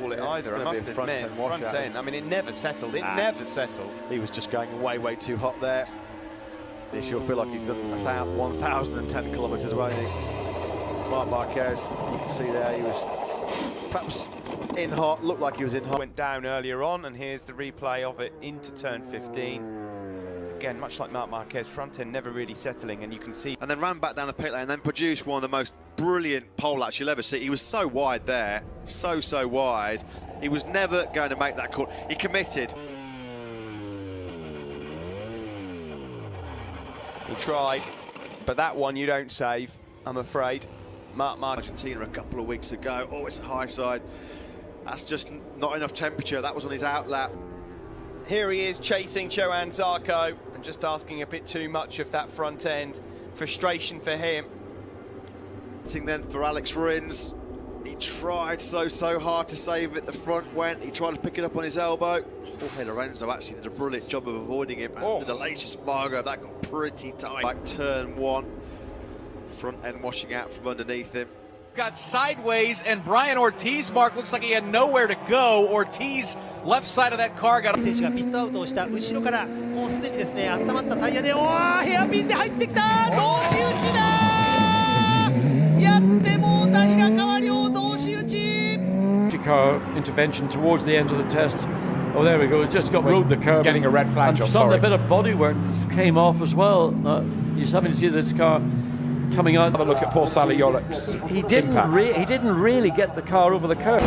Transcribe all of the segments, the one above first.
call it either, I must admit. Front end, I mean, it never settled, never settled. He was just going way too hot there. This you'll feel like he's done 1,010 kilometres away. Marc Marquez, you can see there, he was perhaps in hot, looked like he was in hot. Went down earlier on, and here's the replay of it into turn 15. Again, much like Marc Marquez, front end never really settling, and you can see. And then ran back down the pit lane and then produced one of the most brilliant pole laps you'll ever see. He was so wide there, so wide. He was never going to make that call. He committed. He tried, but that one you don't save, I'm afraid. Marc Marquez. Argentina a couple of weeks ago. Oh, it's a high side. That's just not enough temperature. That was on his out lap. Here he is chasing Johann Zarco and just asking a bit too much of that front end. Frustration for him. Then for Alex Rins, he tried so hard to save it. The front went. He tried to pick it up on his elbow. Jorge Lorenzo actually did a brilliant job of avoiding it. As did Aleix Espargo. That got pretty tight. Like turn 1, front end washing out from underneath him. Got sideways, and Brian Ortiz, Mark, looks like he had nowhere to go. Ortiz, left side of that car, got 選手がピットアウトをした後ろからもうすでにですね温まったタイヤでヘアピンで入ってきた同士打ちだやってもうた平川亮同士打ち car intervention towards the end of the test. Oh, there we go. It just got rode the curve. Getting a red flag, John. Sorry. A bit of bodywork came off as well. You're having to see this car coming out. Have a look at Paul Saliolek's He didn't really get the car over the curve.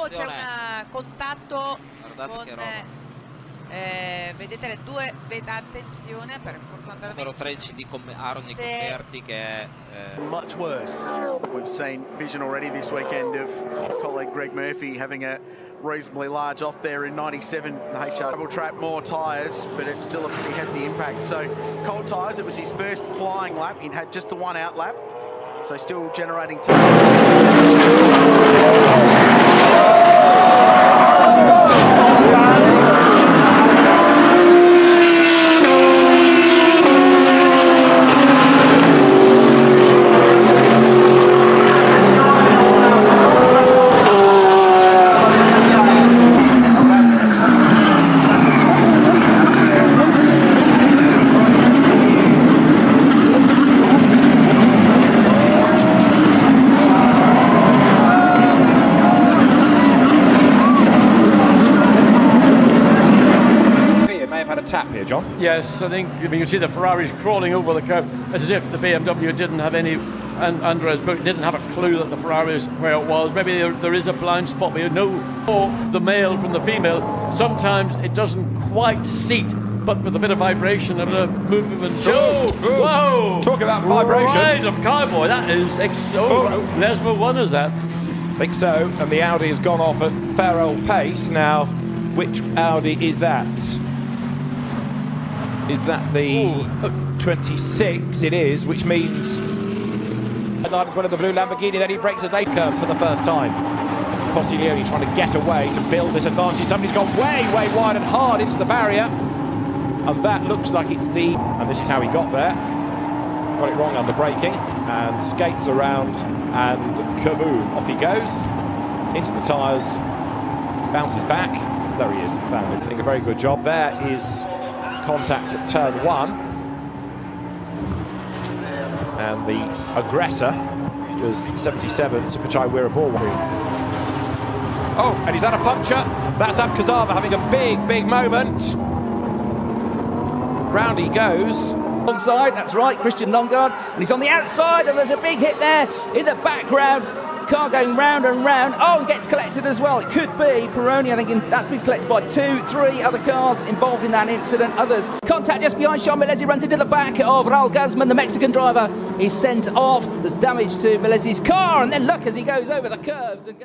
C'è un contatto con vedete le due, attenzione per fortunatamente numero 13 di Aroni Converti che è much worse. We've seen vision already this weekend of colleague Greg Murphy having a reasonably large off there in 97. The HR double trap, more tyres, but it's still a pretty hefty impact. So cold tyres, it was his first flying lap. He'd had just the one out lap, so still generating tap here, John. Yes, I think you can see the Ferraris crawling over the curb as if the BMW didn't have any, and Andres didn't have a clue that the Ferrari was where it was. Maybe there is a blind spot, but you know the male from the female. Sometimes it doesn't quite seat, but with a bit of vibration and a movement. Whoa! Talk about vibrations. Right of cowboy, that is Lesmo won us that. I think so, and the Audi has gone off at fair old pace. Now, which Audi is that? Is that the 26? It is, which means Headline's one of the blue Lamborghini, then he breaks his lane curves for the first time. Postiglione trying to get away to build this advantage. Somebody's gone way wide and hard into the barrier. And that looks like it's and this is how he got there. Got it wrong under braking, and skates around, and kaboom, off he goes. Into the tyres, bounces back. There he is, found it. I think a very good job. There is contact at turn 1, and the aggressor was 77 Superchai Wirabor. Oh, and he's had a puncture. That's up Kazara having a big moment. Round he goes. Onside, that's right, Christian Longard, and he's on the outside, and there's a big hit there in the background. Car going round and round. Oh, and gets collected as well. It could be Peroni, I think that's been collected by 2-3 other cars involved in that incident. Others. Contact just behind Sean Melezi, runs into the back of Raul Guzman, the Mexican driver. He's sent off. There's damage to Melezi's car, and then look as he goes over the curves. And